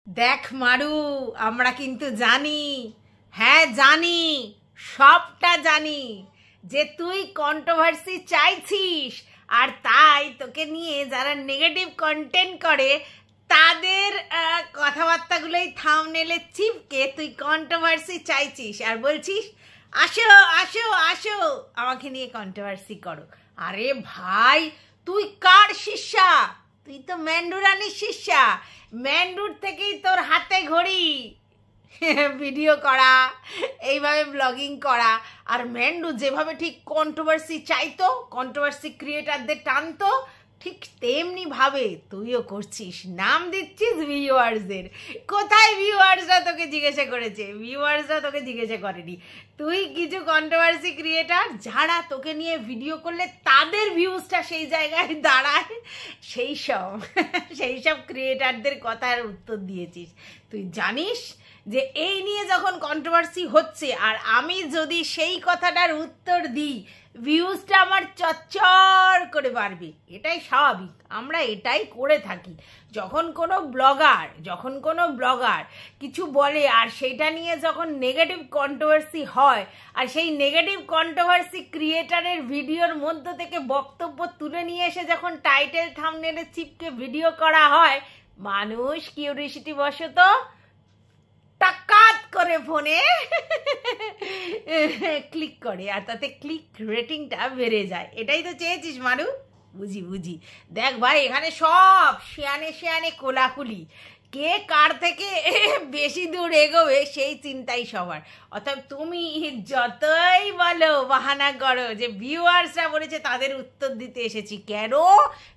দেখ মারু, আমরা কিন্তু জানি, হ্যাঁ জানি, সবটা জানি যে তুই কন্ট্রোভার্সি চাইছিস। আর তাই তোকে নিয়ে যারা নেগেটিভ কন্টেন্ট করে তাদের কথাবার্তাগুলোই থাম্বনেলে চিপকে তুই কন্ট্রোভার্সি চাইছিস আর বলছিস আসো আসো আসো আমাকে নিয়ে কন্ট্রোভার্সি করো। আরে ভাই, তুই কার শিষ্যা? তুই তো ম্যান্ডু রানীর শিষ্যা। ম্যান্ডুর থেকেই তোর হাতে ঘড়ি ভিডিও করা, এইভাবে ব্লগিং করা। আর ম্যান্ডু যেভাবে ঠিক কন্ট্রোভার্সি চাইতো, কন্ট্রোভার্সি ক্রিয়েটারদের টানতো, ঠিক তেমনি ভাবে তুইও করছিস, নাম দিচ্ছিস ভিউয়ার্সদের। কোথায় ভিউয়ার্সরা তোকে জিজ্ঞাসা করেছে? ভিউয়ার্সরা তোকে জিজ্ঞাসা করেনি। তুই কিছু কন্ট্রোভার্সি ক্রিয়েটার যারা তোকে নিয়ে ভিডিও করলে তাদের ভিউজটা সেই জায়গায় দাঁড়ায়, সেই সব ক্রিয়েটারদের কথার উত্তর দিয়েছিস। তুই জানিস যে এই নিয়ে যখন কন্ট্রোভার্সি হচ্ছে আর আমি যদি সেই কথাটার উত্তর দিই, ভিউজটা আমার চচ্চর করে বাড়বে। এটাই স্বাভাবিক, আমরা এটাই করে থাকি। যখন কোনো ব্লগার কিছু বলে আর সেটা নিয়ে যখন নেগেটিভ কন্ট্রোভার্সি হয় আর সেই নেগেটিভ কন্ট্রোভার্সি ক্রিয়েটারের ভিডিওর মধ্য থেকে বক্তব্য তুলে নিয়ে এসে যখন টাইটেল থাম্বনেলে চিপকে ভিডিও করা হয়, মানুষ কিউরিওসিটি বশত টাকাত করে ফোনে ক্লিক করে আর তাতে ক্লিক রেটিংটা বেড়ে যায়। এটাই তো চেয়েছিস মানু? বুঝি। দেখ ভাই, এখানে সব শেয়ানে কোলাকুলি, কে কার থেকে বেশি দূর এগোবে সেই চিন্তাই সবার। অর্থাৎ তুমি যতই বলো, বাহানা করো যে ভিউয়ার্সরা বলেছে তাদের উত্তর দিতে এসেছি, কেন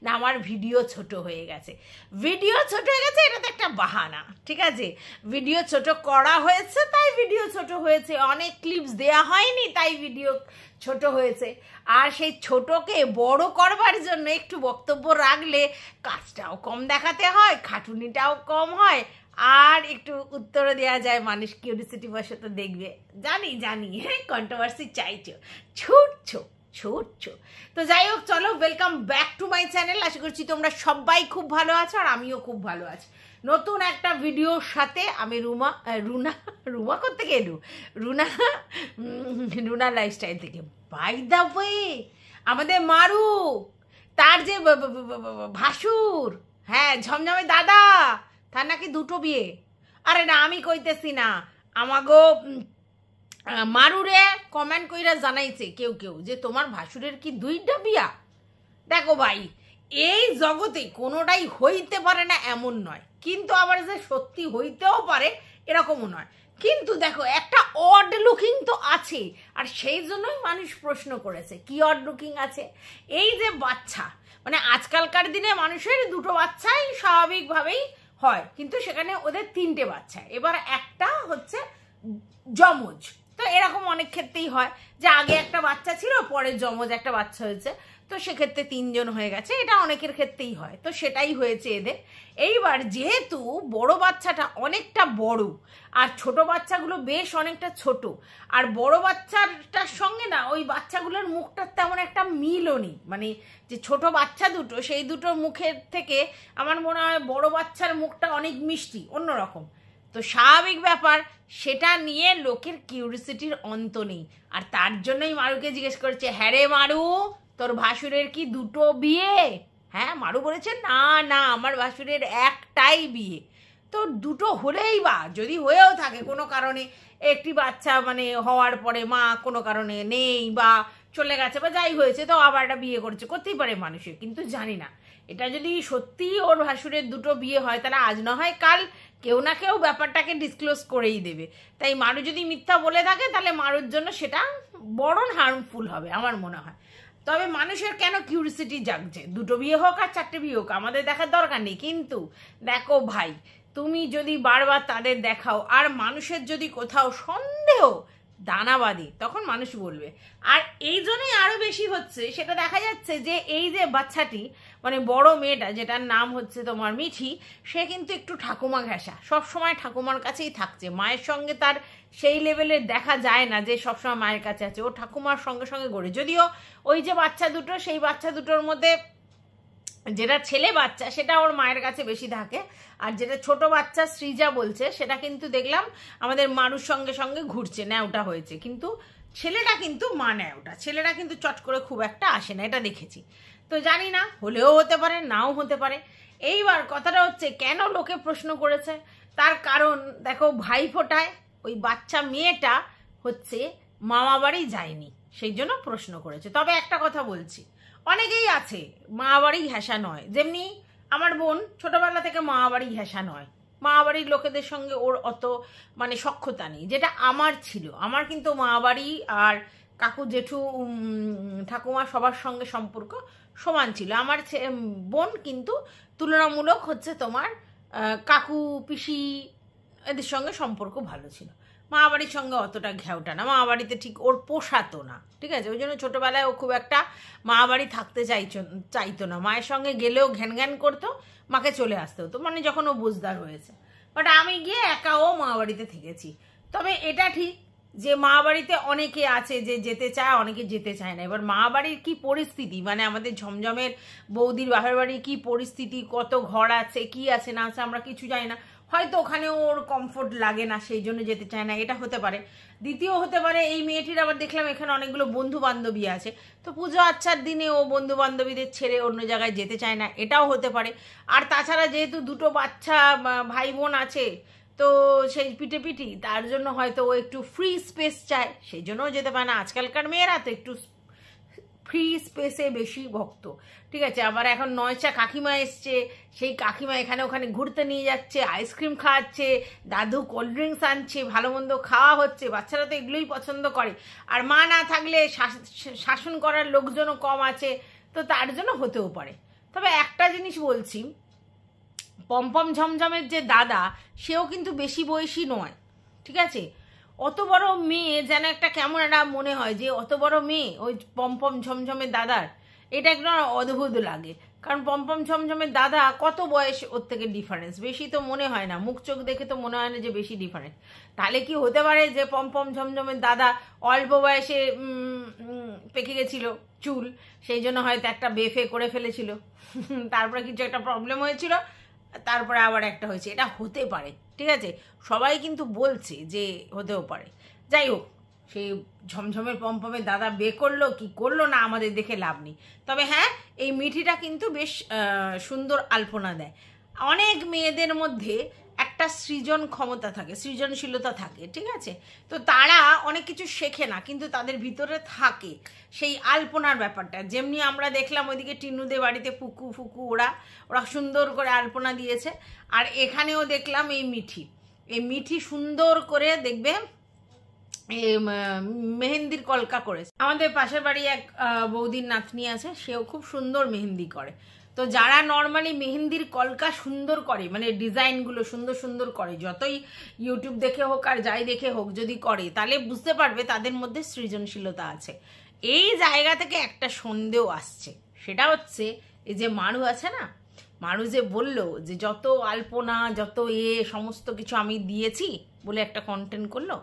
না আমার ভিডিও ছোট হয়ে গেছে। এটা তো একটা বাহানা, ঠিক আছে? ভিডিও ছোট করা হয়েছে তাই ভিডিও ছোট হয়েছে, অনেক ক্লিপস দেয়া হয়নি তাই ভিডিও ছোট হয়েছে। আর সেই ছোটকে বড় করবার জন্য একটু বক্তব্য রাখলে কাজটাও কম দেখাতে হয়, খাটুনিটাও কম হয়, আর একটু উত্তরও দেওয়া যায়, মানুষ কিউরিওসিটি বশত দেখবে। জানি কন্ট্রোভার্সি চাইছো, ছুটছো। তো যাই হোক, চলো, welcome back to my channel. আশা করছি তোমরা সবাই খুব ভালো আছো আর আমিও খুব ভালো আছি। নতুন একটা ভিডিওর সাথে আমি রুমা কোত্থেকে এলু? রুনা লাইফস্টাইল থেকে। বাই দ্য ওয়ে, আমাদের মারু, তার যে ভাসুর, হ্যাঁ ঝমঝমে দাদা, তার নাকি 2টো বিয়ে। আরে না, আমি কইতেছি না, আমাগো মারুরে কমেন্ট কইরা জানাইছে কেউ যে তোমার ভাসুরের কি 2টা বিয়া। দেখো ভাই, এই জগতে কোনোটাই হইতে পারে না এমন নয়, কিন্তু আবার যে সত্যি হইতেও পারে এরকমও নয়। কিন্তু দেখো, একটা অড লুকিং তো আছে, আর সেই জন্যই মানুষ প্রশ্ন করেছে কি অড লুকিং আছে। এই যে বাচ্চা, মানে আজকালকার দিনে মানুষের 2টো বাচ্চাই স্বাভাবিকভাবেই হয়, কিন্তু সেখানে ওদের 3টে বাচ্চা, এবার একটা হচ্ছে যমজ। তো এরকম অনেক ক্ষেত্রেই হয় যে আগে একটা বাচ্চা ছিল, পরে যমজ একটা বাচ্চা হয়েছে, তো সেক্ষেত্রে 3জন হয়ে গেছে। এটা অনেকের ক্ষেত্রেই হয়, তো সেটাই হয়েছে এদের। এইবার যেহেতু বড় বাচ্চাটা অনেকটা বড় আর ছোট বাচ্চাগুলো বেশ অনেকটা ছোট, আর বড় বাচ্চাটার সঙ্গে না ওই বাচ্চাগুলোর মুখটার তেমন একটা মিলও নেই, মানে যে ছোট বাচ্চা দুটো, সেই দুটোর মুখের থেকে আমার মনে হয় বড় বাচ্চার মুখটা অনেক মিষ্টি, অন্যরকম। তো স্বাভাবিক ব্যাপার, সেটা নিয়ে লোকের কিউরিওসিটির অন্ত নেই। আর তার জন্যই মারুকে জিজ্ঞেস করেছে, হ্যাঁ রে মারু, তোর ভাসুরের কি 2টো বিয়ে? হ্যাঁ, মারু বলেছে না আমার ভাসুরের একটাই বিয়ে। তো 2টো হলেই বা যদি হয়েও থাকে কোনো কারণে, একটি বাচ্চা মানে হওয়ার পরে মা কোনো কারণে নেই বা চলে গেছে বা যাই হয়েছে, তো আবার একটা বিয়ে করতেই পারে মানুষের। কিন্তু জানি না, এটা যদি সত্যি ওর ভাসুরের 2টো বিয়ে হয়, তাহলে আজ না হয় কাল কেউ না কেউ ব্যাপারটাকে ডিসক্লোজ করেই দেবে। তাই মারু যদি মিথ্যা বলে থাকে তাহলে মারুর জন্য সেটা বড় হার্মফুল হবে আমার মনে হয়। তবে মানুষের কেন কিউরিওসিটি জাগছে, 2টো বিয়ে হোক আর 4টে বিয়ে হোক, আমাদের দেখার দরকার নেই। কিন্তু দেখো ভাই, তুমি যদি বারবার তাদের দেখাও আর মানুষের যদি কোথাও সন্দেহ দানা বাঁধে, তখন মানুষ বলবে। আর এই জন্যই আরো বেশি হচ্ছে, সেটা দেখা যাচ্ছে যে এই যে বাচ্চাটি, মানে বড় মেয়েটা যেটার নাম হচ্ছে তোমার মিঠি, সে কিন্তু একটু ঠাকুমা ঘেঁষা, সবসময় ঠাকুমার কাছেই থাকছে। মায়ের সঙ্গে তার সেই লেভেলের দেখা যায় না যে সবসময় মায়ের কাছে আছে, ও ঠাকুমার সঙ্গে গড়ে। যদিও ওই যে বাচ্চা দুটো, সেই বাচ্চা দুটোর মধ্যে যেটা ছেলে বাচ্চা সেটা ওর মায়ের কাছে বেশি থাকে, আর যেটা ছোট বাচ্চা সৃজা বলছে সেটা কিন্তু দেখলাম আমাদের মারুর সঙ্গে সঙ্গে ঘুরছে, ন্যাওটা হয়েছে। কিন্তু ছেলেটা কিন্তু মা ন্যাওটা, ছেলেটা কিন্তু চট করে খুব একটা আসে না, এটা দেখেছি। তো জানি না, হলেও হতে পারে, নাও হতে পারে। এইবার কথাটা হচ্ছে কেন লোকে প্রশ্ন করেছে, তার কারণ দেখো ভাইফোঁটায় ওই বাচ্চা মেয়েটা হচ্ছে মামা বাড়ি যায়নি, সেই জন্য প্রশ্ন করেছে। তবে একটা কথা বলছি, অনেকেই আছে মা বাড়ি ঘেঁষা নয়, যেমনি আমার বোন ছোটবেলা থেকে মা বাড়ি ঘেঁষা নয়, মা বাড়ির লোকেদের সঙ্গে ওর অত মানে সখ্যতা নেই, যেটা আমার ছিল। আমার কিন্তু মা বাড়ি আর কাকু জেঠু ঠাকুমা সবার সঙ্গে সম্পর্ক সমান ছিল। আমার বোন কিন্তু তুলনামূলক হচ্ছে তোমার কাকু পিসি এদের সঙ্গে সম্পর্ক ভালো ছিল, মা বাড়ির সঙ্গে অতটা ঘেউটা না, মা বাড়িতে ঠিক ওর পোষাতো না, ঠিক আছে। ওই জন্য ছোটোবেলায় ও খুব একটা মা বাড়ি থাকতে চাইতো না, মায়ের সঙ্গে গেলেও ঘ্যান ঘ্যান করতো, মাকে চলে আসতে হতো, মানে যখন ও বুঝদার হয়েছে। বাট আমি গিয়ে একাও মা বাড়িতে থেকেছি। তবে এটা ঠিক যে মা বাড়িতে অনেকে আছে যে যেতে চায়, অনেকে যেতে চায় না। এবার মা বাড়ির কি পরিস্থিতি, মানে আমাদের ঝমঝমের বৌদির বাপের বাড়ির কি পরিস্থিতি, কত ঘর আছে, কি আছে না আছে আমরা কিছু জানি না, হয়তো ওখানে ওর কমফোর্ট লাগে না সেই জন্য যেতে চায় না, এটা হতে পারে। দ্বিতীয় হতে পারে এই মেয়েটির আবার দেখলাম এখানে অনেকগুলো বন্ধু বান্ধবী আছে, তো পুজো আচ্ছার দিনে ও বন্ধু বান্ধবীদের ছেড়ে অন্য জায়গায় যেতে চায় না, এটাও হতে পারে। আর তাছাড়া যেহেতু দুটো বাচ্চা ভাই বোন আছে, তো সেই পিঠি তার জন্য হয়তো ও একটু ফ্রি স্পেস চায়, সেই জন্যও যেতে পারে না। আজকালকার মেয়েরা তো একটু ফ্রি স্পেসে বেশি ভক্ত, ঠিক আছে। আবার এখন নয়চা কাকিমা এসছে, সেই কাকিমা এখানে ওখানে ঘুরতে নিয়ে যাচ্ছে, আইসক্রিম খাওয়াচ্ছে, দাদু কোল্ড ড্রিঙ্কস আনছে, ভালো মন্দ খাওয়া হচ্ছে, বাচ্চারা তো এগুলোই পছন্দ করে। আর মা না থাকলে শাসন করার লোকজনও কম আছে, তো তার জন্য হতেও পারে। তবে একটা জিনিস বলছি, পমপম ঝমঝমের যে দাদা সেও কিন্তু বেশি বয়সী নয়, ঠিক আছে। অত বড় মেয়ে যেন একটা কেমন একটা মনে হয় যে অত বড় মেয়ে ওই পমপম ঝমঝমের দাদার, এটা একটু অদ্ভুত লাগে। কারণ পমপম ঝমঝমের দাদা কত বয়স ওর থেকে ডিফারেন্স, বেশি তো মনে হয় না, মুখ চোখ দেখে তো মনে হয় না যে বেশি ডিফারেন্স। তাহলে কি হতে পারে যে পমপম ঝমঝমের দাদা অল্প বয়সে পেকে গেছিল চুল, সেই জন্য হয়তো একটা বেফে করে ফেলেছিল, তারপরে কিছু একটা প্রবলেম হয়েছিল, তারপরে আবার একটা হয়েছে, এটা হতে পারে, ঠিক আছে। সবাই কিন্তু বলছে যে হতেও পারে। যাই হোক, সেই ঝমঝমের পমপমের দাদা বে করলো কি করলো না আমাদের দেখে লাভ নেই। তবে হ্যাঁ, এই মিঠিটা কিন্তু বেশ সুন্দর আলপনা দেয়। অনেক মেয়েদের মধ্যে একটা সৃজন ক্ষমতা থাকে, সৃজনশীলতা থাকে, ঠিক আছে। তো তারা অনেক কিছু শেখে না, কিন্তু তাদের ভিতরে থাকে সেই আলপনার ব্যাপারটা। যেমনি আমরা দেখলাম ওইদিকে টিনুদের বাড়িতে ফুকু ফুকু ওরা সুন্দর করে আলপনা দিয়েছে, আর এখানেও দেখলাম এই মিঠি সুন্দর করে দেখবে মেহেন্দির কলকা করেছে। আমাদের পাশের বাড়ি এক বৌদির নাতনি আছে, সেও খুব সুন্দর মেহেন্দি করে। তো যারা নর্মালি মেহেন্দির কলকা সুন্দর করে, মানে ডিজাইনগুলো সুন্দর সুন্দর করে, যতই ইউটিউব দেখে হোক আর যাই দেখে হোক যদি করে, তাহলে বুঝতে পারবে তাদের মধ্যে সৃজনশীলতা আছে। এই জায়গা থেকে একটা সন্দেহ আসছে, সেটা হচ্ছে এই যে মারু আছে না, মারু যে বললো যে যত আলপনা যত সমস্ত কিছু আমি দিয়েছি বলে একটা কন্টেন্ট করলো।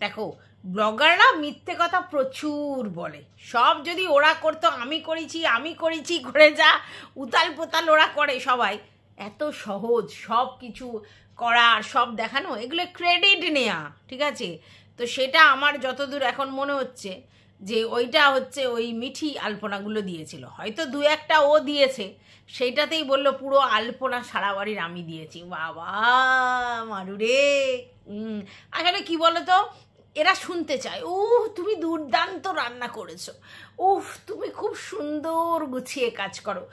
দেখো, ব্লগাররা মিথ্যে কথা প্রচুর বলে, সব যদি ওরা করতো আমি করেছি করে যা উতাল পোতাল ওরা করে সবাই, এত সহজ সব কিছু করা আর সব দেখানো, এগুলো ক্রেডিট নেয়া, ঠিক আছে। তো সেটা আমার যতদূর এখন মনে হচ্ছে যে ওইটা হচ্ছে ওই মিঠি আলপনাগুলো দিয়েছিল, হয়তো দু একটা ও দিয়েছে, সেইটাতেই বললো পুরো আলপনা সারা বাড়ির আমি দিয়েছি। বাবা মারু রে, আসলে কি বলতো, এরা শুনতে চায় তুমি দুর্দান্ত রান্না করেছো, তুমি খুব সুন্দর গুছিয়ে কাজ করো,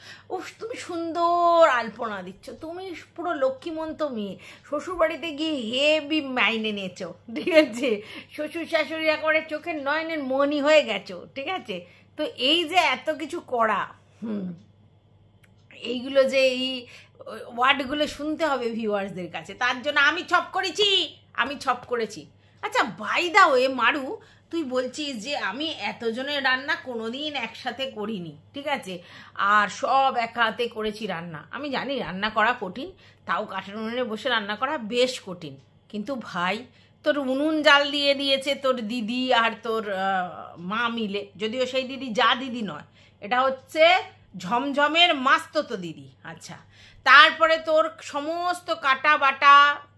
তুমি সুন্দর আলপনা দিচ্ছ, তুমি পুরো লক্ষ্মীমন্ত মেয়ে, শ্বশুরবাড়িতে গিয়ে হেভি মাইনে নিয়েছো, ঠিক আছে, শ্বশুর শাশুড়ি একেবারে চোখের নয়নের মনি হয়ে গেছো, ঠিক আছে। তো এই যে এত কিছু করা, এইগুলো যে এই ওয়ার্ডগুলো শুনতে হবে ভিউয়ার্সদের কাছে, তার জন্য আমি ছপ করেছি। আচ্ছা, বাই দা ওয়ে মারু, তুই বলছিস যে আমি এতজনের রান্না কোনোদিন একসাথে করিনি, ঠিক আছে, আর সব একা হাতে করেছি রান্না। আমি জানি রান্না করা কঠিন, তাও কাঠের উনুনে বসে রান্না করা বেশ কঠিন, কিন্তু ভাই তোর উনুন জাল দিয়ে দিয়েছে তোর দিদি আর তোর মা মিলে, যদিও সেই দিদি দিদি নয়, এটা হচ্ছে ঝমঝমের মাস্ততো দিদি। আচ্ছা, তারপরে তোর সমস্ত কাটা বাটা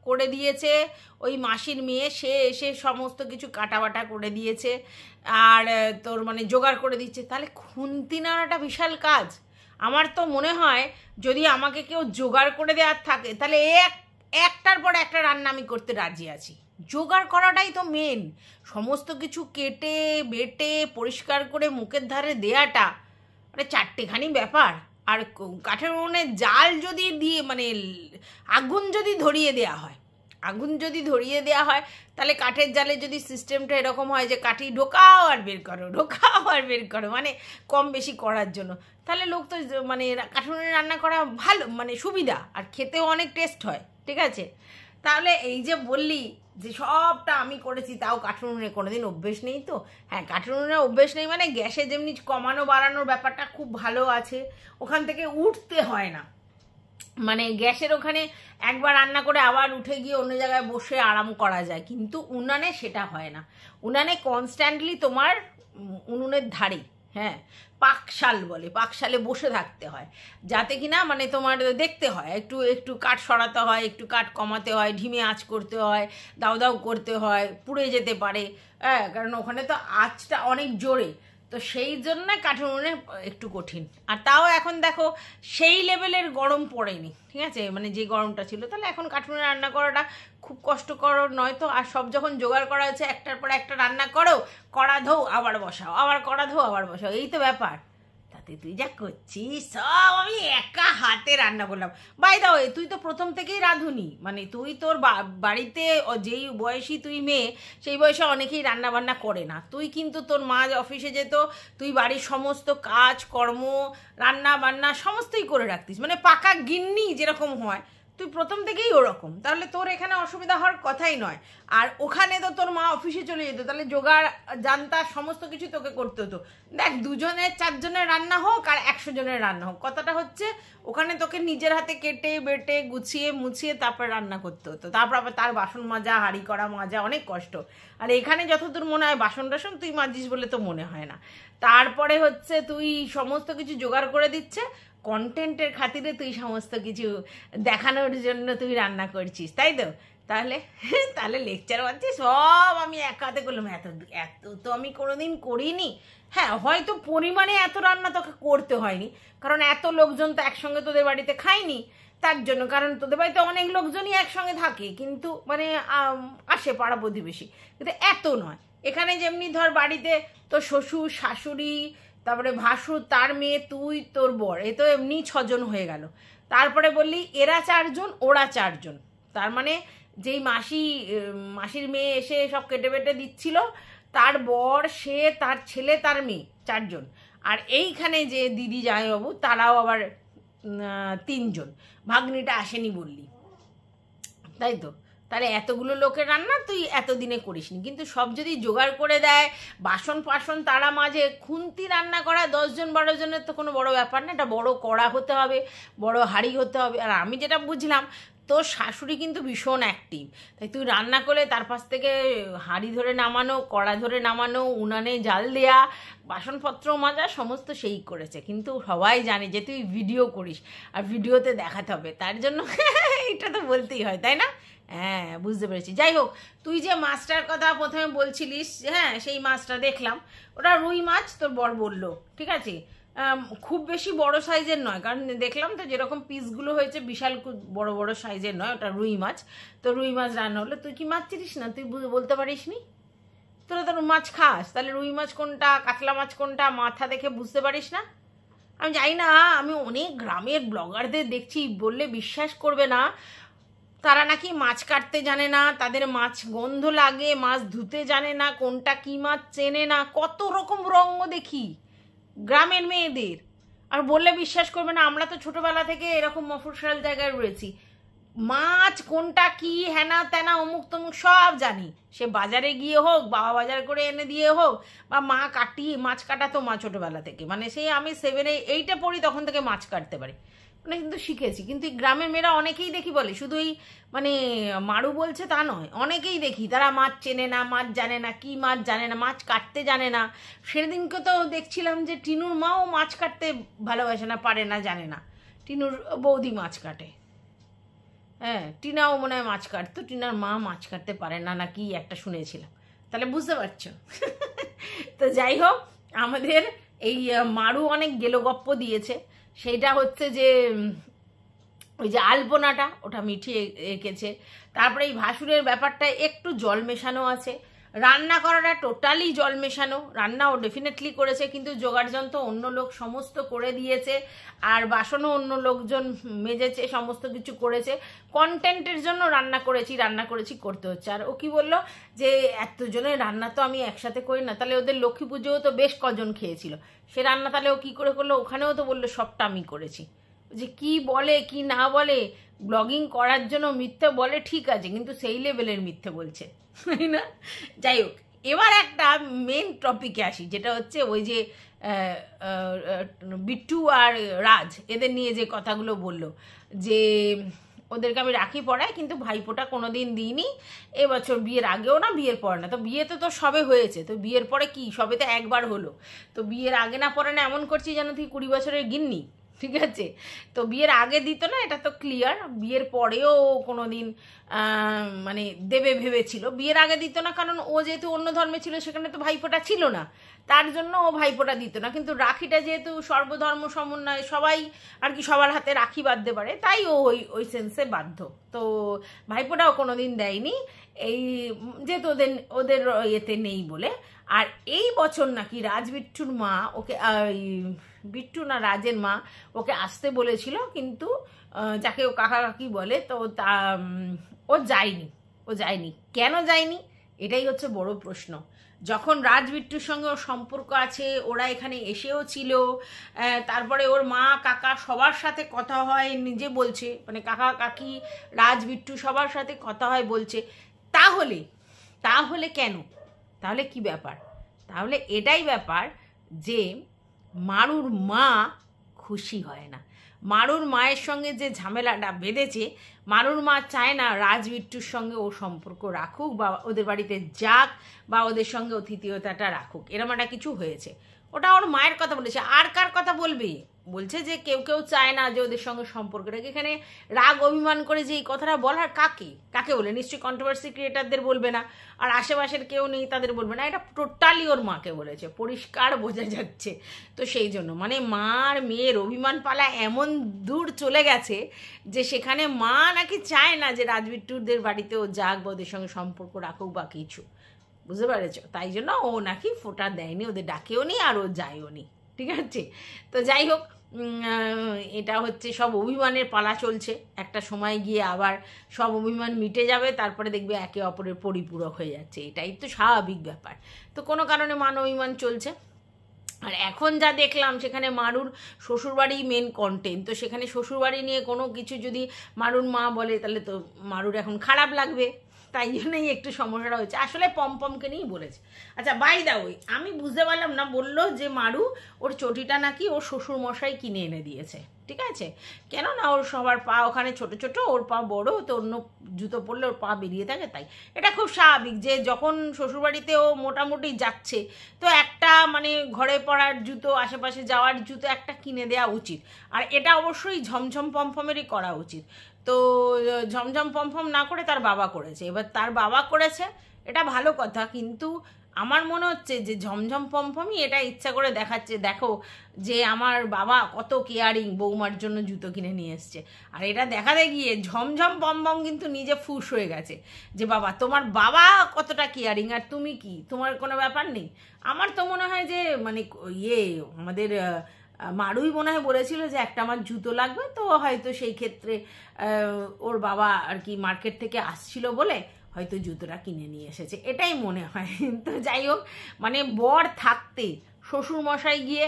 করে দিয়েছে ওই মাসির মেয়ে, সে এসে সমস্ত কিছু কাটা বাটা করে দিয়েছে আর তোর মানে জোগাড় করে দিচ্ছে। তাহলে খুন্তি নাড়াটা বিশাল কাজ। আমার তো মনে হয় যদি আমাকে কেউ জোগাড় করে দেওয়ার থাকে তাহলে একটার পর একটা রান্না আমি করতে রাজি আছি। জোগাড় করাটাই তো মেন, সমস্ত কিছু কেটে বেটে পরিষ্কার করে মুখের ধারে দেয়াটা মানে চারটেখানি ব্যাপার। আর কাঠের উনুনে জাল যদি দিয়ে মানে আগুন যদি ধরিয়ে দেওয়া হয়, তাহলে কাঠের জালে যদি সিস্টেমটা এরকম হয় যে কাঠি ঢোকাও আর বের করো মানে কম বেশি করার জন্য, তাহলে লোক তো মানে কাঠের উনুনে রান্না করা ভালো, মানে সুবিধা, আর খেতেও অনেক টেস্ট হয়। ঠিক আছে, তাহলে এই যে বললি যে সবটা আমি করেছি, তাও কাঠের উনুনে কোনোদিন অভ্যেস নেই তো। হ্যাঁ, কাঠের উনুনে অভ্যেস নেই মানে গ্যাসে যেমনি কমানো বাড়ানোর ব্যাপারটা খুব ভালো আছে, ওখান থেকে উঠতে হয় না। মানে গ্যাসের ওখানে একবার রান্না করে আবার উঠে গিয়ে অন্য জায়গায় বসে আরাম করা যায়, কিন্তু উনানে সেটা হয় না। উনানে কনস্ট্যান্টলি তোমার উনুনের ধারে, হ্যাঁ, পাকশাল বলে, পাকশালে বসে থাকতে হয়, যাতে কিনা মানে তোমার দেখতে হয়, একটু একটু কাঠ সরাতে হয়, একটু কাঠ কমাতে হয়, ঢিমে আঁচ করতে হয়, দাউ দাউ করতে হয়, পুড়ে যেতে পারে। হ্যাঁ, কারণ ওখানে তো আঁচটা অনেক জোরে, তো সেই জন্য কাঠের উনুনে একটু কঠিন। আর তাও এখন দেখো সেই লেভেলের গরম পড়েনি, ঠিক আছে, মানে যে গরমটা ছিল, তাহলে এখন কাঠের উনুনে রান্না করাটা খুব কষ্টকর নয় তো। আর সব যখন জোগাড় করা হচ্ছে, একটার পর একটা রান্না করো, কড়া ধো আবার বসাও, আবার কড়া ধো আবার বসাও, এই তো ব্যাপার। তাতে তুই যা করছিস সব আমি একা হাতে রান্না করলাম। বাই দা ওয়ে, তুই তো প্রথম থেকেই রাঁধুনি, মানে তুই তোর বাড়িতে যেই বয়সী তুই মেয়ে, সেই বয়সে অনেকেই রান্না বান্না করে না। তুই কিন্তু তোর মা অফিসে যেত, তুই বাড়ির সমস্ত কাজ কর্ম রান্না বান্না সমস্তই করে রাখতিস, মানে পাকা গিন্নি যেরকম হয়, তুই প্রথম থেকেই ওরকম। তাহলে তোর এখানে অসুবিধা হওয়ার কথাই নয়। আর ওখানে তো তোর মা অফিসে চলে যেত, তাহলে জোগাড় জানতা সমস্ত কিছু তোকে করতে হতো। দেখ, 2 জনের 4 জনের রান্না হোক আর 100 জনের রান্না হোক, কথাটা হচ্ছে ওখানে তোকে নিজের হাতে কেটে বেটে গুছিয়ে মুছিয়ে তারপর রান্না করতে হতো, তারপর আবার তার বাসন মাজা, হাঁড়ি করা মাজা, অনেক কষ্ট। আর এখানে যতদূর মনে হয় বাসন টাসন তুই মাজিস বলে তো মনে হয় না। তারপরে হচ্ছে তুই সমস্ত কিছু জোগাড় করে দিচ্ছে, কন্টেন্টের খাতিরে তুই সমস্ত কিছু দেখানোর জন্য তুই রান্না করছিস, তাই তো? তাহলে লেকচার মারছি সব আমি এক হাতে করলাম। এত তো আমি কোনোদিন করিনি। হ্যাঁ, হয়তো পরিমাণে এত রান্না তোকে করতে হয়নি, কারণ এত লোকজন তো একসঙ্গে তোদের বাড়িতে খায়নি, তার জন্য। কারণ তোদের বাড়িতে অনেক লোকজনই একসঙ্গে থাকে, কিন্তু মানে আসে পাড়া প্রতিবেশী, কিন্তু এত নয়। এখানে যেমনি ধর বাড়িতে তোর শ্বশুর শাশুড়ি, তারপরে ভাসুর, তার মেয়ে, তুই, তোর বর, এ তো এমনি 6 জন হয়ে গেল। তারপরে বললি এরা 4 জন ওরা 4 জন, তার মানে যেই মাসির মেয়ে এসে সব কেটে বেটে দিচ্ছিল, তার বর, সে, তার ছেলে, তার মেয়ে, 4 জন। আর এইখানে যে দিদি জামাইবাবু, তারাও আবার 3 জন, ভাগ্নিটা আসেনি বললি, তাই তো? তাহলে এতগুলো লোকের রান্না তুই এতদিনে করিসনি, কিন্তু সব যদি জোগাড় করে দেয়, বাসন ফাসন তারা মাঝে, খুন্তি রান্না করা 10 জন 12 জনের তো কোনো বড় ব্যাপার না। এটা বড় কড়া হতে হবে, বড় হাঁড়ি হতে হবে। আর আমি যেটা বুঝলাম, তোর শাশুড়ি কিন্তু ভীষণ অ্যাক্টিভ, তাই তুই রান্না করলে তার পাশ থেকে হাঁড়ি ধরে নামানো, কড়া ধরে নামানো, উনানে জাল দেয়া, বাসনপত্র মাজা সমস্ত সেই করেছে। কিন্তু সবাই জানে যে তুই ভিডিও করিস, আর ভিডিওতে দেখাতে হবে, তার জন্য এটা তো বলতেই হয়, তাই না? হ্যাঁ, বুঝতে পেরেছি। যাই হোক, তুই যে মাছটার কথা প্রথমে বলছিলিস, হ্যাঁ, সেই মাছটা দেখলাম, ওটা রুই মাছ তোর বর বললো, ঠিক আছে, খুব বেশি বড় সাইজের নয়, কারণ দেখলাম তো যেরকম পিসগুলো হয়েছে বিশাল বড় বড় সাইজের নয়, ওটা রুই মাছ। তো রুই মাছ রান্না হলো। তুই কি মাছ চিনিস না? তুই বলতে পারিস নি? তোরা তো মাছ খাস, তাহলে রুই মাছ কোনটা, কাতলা মাছ কোনটা, মাথা দেখে বুঝতে পারিস না? আমি জানি না, আমি অনেক গ্রামের ব্লগারদের দেখছি, বললে বিশ্বাস করবে না, তারা নাকি মাছ কাটতে জানে না, তাদের মাছ গন্ধ লাগে, মাছ ধুতে জানে না, কোনটা কি মাছ চেনে না, কত রকম রঙ দেখি গ্রামের মেয়েদের। আর বললে বিশ্বাস করবে না, আমরা তো ছোটবেলা থেকে এরকম মফস্বল জায়গায় রয়েছি, মাছ কোনটা কি হেনা তেনা অমুক তমুক সব জানি। সে বাজারে গিয়ে হোক, বাবা বাজার করে এনে দিয়ে হোক, বা মা মাছ কাটাতো মা ছোটবেলা থেকে, মানে সেই আমি 7 8 পড়ি তখন থেকে মাছ কাটতে পারি। মানে কিন্তু শিখেছি। কিন্তু এই গ্রামের মেয়েরা অনেকেই দেখি বলে, শুধু এই মানে মারু বলছে তা নয়, অনেকেই দেখি তারা মাছ চেনে না, মাছ জানে না, কি মাছ জানে না, মাছ কাটতে জানে না। সেদিনকে তো দেখছিলাম যে টিনুর মাও মাছ কাটতে ভালোবাসে না, পারে না, জানে না। টিনুর বৌদি মাছ কাটে, হ্যাঁ, টিনাও মনে হয় মাছ কাটতো, টিনার মা মাছ কাটতে পারে না, না কি একটা শুনেছিলাম। তাহলে বুঝতে পারছো। তো যাই হোক, আমাদের এই মারু অনেক গেলোগপ্প দিয়েছে। সেইটা হচ্ছে যে ওই যে আলপনাটা ওটা মিঠিয়ে এঁকেছে। তারপরে এই ভাসুরের ব্যাপারটা একটু জল মেশানো আছে, রান্না করাটা টোটালি জল মেশানো। রান্নাও ডেফিনেটলি করেছে, কিন্তু জোগাড়যন্ত্র অন্য লোক সমস্ত করে দিয়েছে, আর বাসনও অন্য লোকজন মেজেছে, সমস্ত কিছু করেছে। কন্টেন্টের জন্য রান্না করেছি করতে হচ্ছে। আর ও কি বললো যে এতজনের রান্না তো আমি একসাথে করি না, তাহলে ওদের লক্ষ্মী পুজোও তো বেশ কজন খেয়েছিল, সে রান্না তাহলে ও কী করে করলো? ওখানেও তো বললো সবটা আমি করেছি। যে কি বলে কি না বলে, ব্লগিং করার জন্য মিথ্যে বলে ঠিক আছে, কিন্তু সেই লেভেলের মিথ্যে বলছে, তাই না? যাই হোক, এবার একটা মেন টপিকে আসি, যেটা হচ্ছে ওই যে বিট্টু আর রাজ এদের নিয়ে যে কথাগুলো বললো, যে ওদেরকে আমি রাখি পড়াই কিন্তু ভাইফোঁটা কোনো দিন দিইনি এবছর, বিয়ের আগেও না বিয়ের পরে না। তো বিয়েতে তো সবে হয়েছে, তো বিয়ের পরে কি, সবে তো একবার হলো, তো বিয়ের আগে না পরে না এমন করছি যেন তুই 20 বছরের গিন্নি, ঠিক আছে? তো বিয়ের আগে দিত না, এটা তো ক্লিয়ার। বিয়ের পরেও কোনো দিন মানে দেবে ভেবেছিল, বিয়ের আগে দিত না, কারণ ও যেহেতু অন্য ধর্মে ছিল, সেখানে তো ভাইফোঁটা ছিল না, তার জন্য ও ভাইফোঁটা দিত না। কিন্তু রাখিটা যেহেতু সর্বধর্ম সমন্বয়, সবাই আর কি সবার হাতে রাখি বাঁধতে পারে, তাই ও ওই সেন্সে বাধ্য। তো ভাইফোঁটাও কোনো দিন দেয়নি, এই যেহেতু ওদের ইয়েতে নেই বলে। আর এই বছর নাকি বিট্টুর মা ওকে, বিট্টু না রাজের মা ওকে আসতে বলেছিল, কিন্তু যাকে ও কাকা কাকি বলে, তো ও যায়নি। কেন যায়নি, এটাই হচ্ছে বড় প্রশ্ন। যখন বিট্টুর সঙ্গে ওর সম্পর্ক আছে, ওরা এখানে এসেও ছিল, তারপরে ওর মা কাকা সবার সাথে কথা হয়, নিজে বলছে, মানে কাকা কাকি বিট্টু সবার সাথে কথা হয় বলছে, তাহলে কেন, তাহলে কি ব্যাপার? তাহলে এটাই ব্যাপার যে মারুর মা খুশি হয় না। মারুর মায়ের সঙ্গে যে ঝামেলাটা বেঁধেছে, মারুর মা চায় না বিট্টুর সঙ্গে ও সম্পর্ক রাখুক, বা ওদের বাড়িতে যাক, বা ওদের সঙ্গে অতিথিয়তাটা রাখুক, এরম একটা কিছু হয়েছে। ওটা ওর মায়ের কথা বলেছে, আর কার কথা বলবে? বলছে যে কেউ চায় না যে ওদের সঙ্গে সম্পর্ক রাখে। এখানে রাগ অভিমান করে যে এই কথাটা বলার কাকে বলে? নিশ্চয়ই কন্ট্রোভার্সি ক্রিয়েটারদের বলবে না, আর আশেপাশের কেউ নেই তাদের বলবে না, এটা টোটালি ওর মাকে বলেছে, পরিষ্কার বোঝা যাচ্ছে। তো সেই জন্য মানে মার মেয়ের অভিমান পালা এমন দূর চলে গেছে যে সেখানে মা নাকি চায় না যে বিট্টুদের বাড়িতে ও যাক, বা ওদের সঙ্গে সম্পর্ক রাখুক বা কিছু, বুঝতে পেরেছ? তাই জন্য ও নাকি ফোঁটা দেয়নি, ওদের ডাকেও নি, আর ও যায়ও নি, ঠিক আছে? তো যাই হোক, এটা হচ্ছে সব অভিমানের পালা চলছে, একটা সময় গিয়ে আবার সব অভিমান মিটে যাবে, তারপরে দেখবে একে অপরের পরিপূরক হয়ে যাচ্ছে, এটাই তো স্বাভাবিক ব্যাপার। তো কোনো কারণে মান অভিমান চলছে। আর এখন যা দেখলাম, সেখানে মারুর শ্বশুরবাড়ি মেন কন্টেন্ট, তো সেখানে শ্বশুরবাড়ি নিয়ে কোনো কিছু যদি মারুর মা বলে, তাহলে তো মারুর এখন খারাপ লাগবে, তাই জন্যই একটু সমস্যাটা হচ্ছে। আসলে পমপমকে নিয়েই বলেছে। আচ্ছা, বাই দা ওয়ে, আমি বুঝতে পারলাম না, বললো যে মারু ওর চটিটা নাকি ওর শ্বশুরমশাই কিনে এনে দিয়েছে, ঠিক আছে? কেন না, ওর সবার পা ওখানে ছোট ছোট, ওর পা বড়, তো অন্য জুতো পরলে ওর পা বেরিয়ে থাকে, তাই এটা খুব স্বাভাবিক যে যখন শ্বশুরবাড়িতে ও মোটামুটি যাচ্ছে, তো একটা মানে ঘরে পড়ার জুতো, আশেপাশে যাওয়ার জুতো একটা কিনে দেওয়া উচিত। আর এটা অবশ্যই ঝমঝম পমপমেরই করা উচিত। তো ঝমঝম পমপম না করে তার বাবা করেছে, এবার তার বাবা করেছে, এটা ভালো কথা, কিন্তু আমার মনে হচ্ছে যে ঝমঝম পমপমই এটা ইচ্ছা করে দেখাচ্ছে, দেখো যে আমার বাবা কত কেয়ারিং, বৌমার জন্য জুতো কিনে নিয়ে এসছে। আর এটা দেখাতে গিয়ে ঝমঝম পমপম কিন্তু নিজে ফুস হয়ে গেছে, যে বাবা তোমার বাবা কতটা কেয়ারিং, আর তুমি কি, তোমার কোনো ব্যাপার নেই। আমার তো মনে হয় যে মানে আমাদের মারুই মনে হয় বলেছিল যে একটা আমার জুতো লাগবে, তো হয়তো সেই ক্ষেত্রে ওর বাবা আর কি মার্কেট থেকে আসছিল বলে হয়তো জুতোটা কিনে নিয়ে এসেছে, এটাই মনে হয়। তো যাই হোক, মানে বর থাকতে শ্বশুরমশাই গিয়ে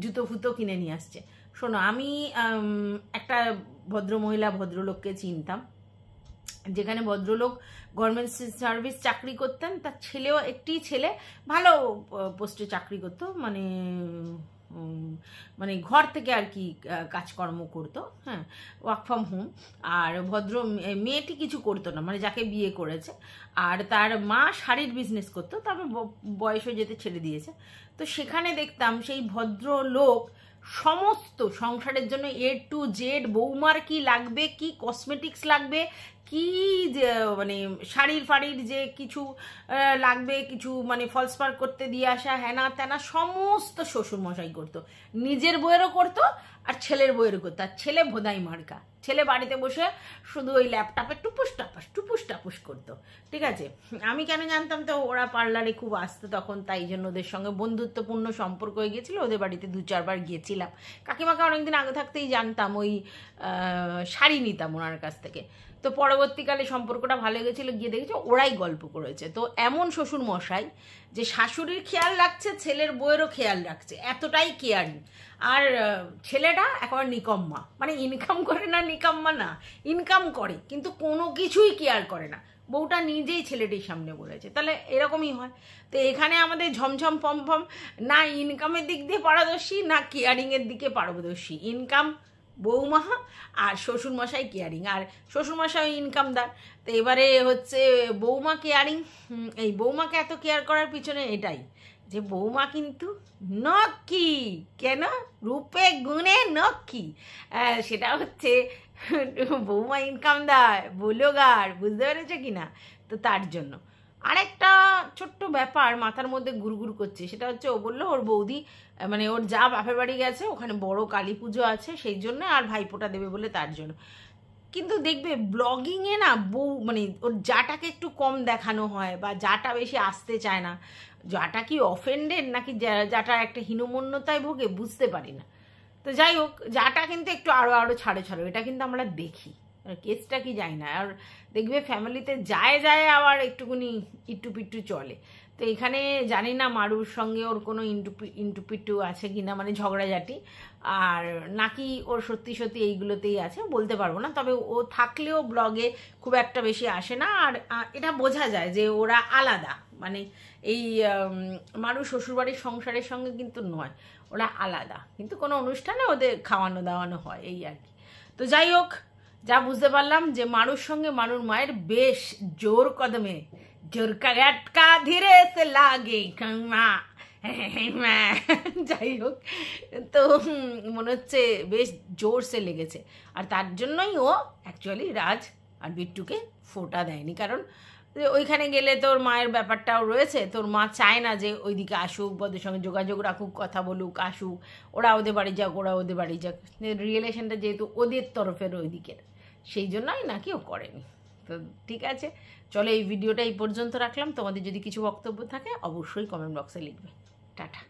জুতো ফুতো কিনে নিয়ে আসছে। শোনো, আমি একটা ভদ্রমহিলা ভদ্রলোককে চিনতাম, যেখানে ভদ্রলোক গভর্নমেন্ট সার্ভিস চাকরি করতেন, তার ছেলেও, একটি ছেলে ভালো পোস্টে চাকরি করতো, মানে মানে ঘর থেকে আর কি কাজকর্ম করতো, হ্যাঁ, ওয়ার্ক ফ্রম হোম। আর ভদ্র মেয়েটি কিছু করতো না, মানে যাকে বিয়ে করেছে। আর তার মা শাড়ির বিজনেস করতো, তবে বয়স হয়ে যেতে ছেড়ে দিয়েছে। তো সেখানে দেখতাম সেই ভদ্র লোক সমস্ত সংসারের জন্য A to Z, বৌমার কি লাগবে, কি কসমেটিক্স লাগবে, কি মানে শাড়ির ফাড়ির যে কিছু লাগবে, কিছু মানে ফলস পার করতে দিয়ে আসা, হ্যানা ত্যানা সমস্ত শ্বশুরমশাই করতো। নিজের বইয়েরও করতো আর ছেলের বইয়েরও করতো। আর ছেলে ভোদাই মার্কা, ছেলে বাড়িতে বসে শুধু ওই ল্যাপটপে টুপুস টাপুস করতো। ঠিক আছে, আমি কেন জানতাম, তো ওরা পার্লারে খুব আসতো তখন, তাই জন্য ওদের সঙ্গে বন্ধুত্বপূর্ণ সম্পর্ক হয়ে গেছিলো। ওদের বাড়িতে 2-4 বার গিয়েছিলাম। কাকিমাকে অনেকদিন আগে থাকতেই জানতাম, ওই শাড়ি নিতাম ওনার কাছ থেকে। তো পরবর্তীকালে সম্পর্কটা ভালো গেছিলো, গিয়ে দেখেছি ওরাই গল্প করেছে। তো এমন শ্বশুর মশাই যে শাশুড়ির খেয়াল রাখছে, ছেলের বউয়েরও খেয়াল রাখছে, এতটাই কেয়ারিং। আর ছেলেটা একেবারে নিকম্মা, মানে ইনকাম করে না, নিকম্মা না, ইনকাম করে কিন্তু কোনো কিছুই কেয়ার করে না। বউটা নিজেই ছেলেটির সামনে বলেছে, তাহলে এরকমই হয়। তো এখানে আমাদের ঝমঝম পমফম, না ইনকামের দিক দিয়ে পারদর্শী, না কেয়ারিংয়ের দিকে পারদর্শী। ইনকাম বৌমা আর শ্বশুরমশাই কেয়ারিং, আর শ্বশুরমশাই ইনকামদার। তো এবারে হচ্ছে বৌমা কেয়ারিং। এই বৌমাকে এত কেয়ার করার পিছনে এটাই যে বৌমা কিন্তু নক্কি, কেন রূপে গুণে নক্কি, সেটা হচ্ছে বৌমা ইনকামদার, বলোগার, বুঝতে পেরেছো কি না? তো তার জন্য আরেকটা ছোট্ট ব্যাপার মাথার মধ্যে গুড়গুড় করছে, সেটা হচ্ছে ও বললো ওর বৌদি, মানে ওর যা বাপের বাড়ি গেছে, ওখানে বড় কালী পুজো আছে সেই জন্য, আর ভাইফোঁটা দেবে বলে তার জন্য। কিন্তু দেখবে ব্লগিংয়ে না বউ, মানে ওর যাটাকে একটু কম দেখানো হয়, বা যাটা বেশি আসতে চায় না, যাটা কি অফেন্ডেড নাকি যাটা একটা হীনমন্যতায় ভোগে বুঝতে পারি না। তো যাই হোক, যাটা কিন্তু একটু আরো ছাড়ো এটা কিন্তু আমরা দেখি, কেসটা কি যাই না। আর দেখবে ফ্যামিলিতে যায় আবার একটুখানি ইট্টু চলে। তো এখানে জানি না মারুর সঙ্গে ওর কোনো ইন্টুপিট্টু আছে কিনা, মানে ঝগড়াঝাটি, আর নাকি ওর সত্যি এইগুলোতেই আছে বলতে পারবো না। তবে ও থাকলেও ব্লগে খুব একটা বেশি আসে না। আর এটা বোঝা যায় যে ওরা আলাদা, মানে এই মারু শ্বশুরবাড়ির সংসারের সঙ্গে কিন্তু নয়, ওরা আলাদা, কিন্তু কোনো অনুষ্ঠানে ওদের খাওয়ানো দাওয়ানো হয়, এই আর কি। তো যাই হোক, যা বুঝতে পারলাম যে মারুর সঙ্গে মারুর মায়ের বেশ জোর কদমে, জোর কাটকা ধীরে সে লাগে মা। যাই হোক, তো মনে হচ্ছে বেশ জোরসে লেগেছে। আর তার জন্যই ও অ্যাকচুয়ালি রাজ আর বিট্টুকে ফোঁটা দেয়নি, কারণ ওইখানে গেলে তোর মায়ের ব্যাপারটাও রয়েছে। তোর মা চায় না যে ওইদিকে আসুক, ওদের সঙ্গে যোগাযোগ রাখুক, কথা বলুক, আসুক, ওরা ওদের বাড়ি যাক, ওরা ওদের বাড়ি যাক, রিলেশনটা যেহেতু ওদের তরফের ওইদিকের, সেই জন্যই নাকি ও করেনি। তো ঠিক আছে, চলো এই ভিডিওটা এই পর্যন্ত রাখলাম। তোমাদের যদি কিছু বক্তব্য থাকে অবশ্যই কমেন্ট বক্সে লিখবে। টাটা।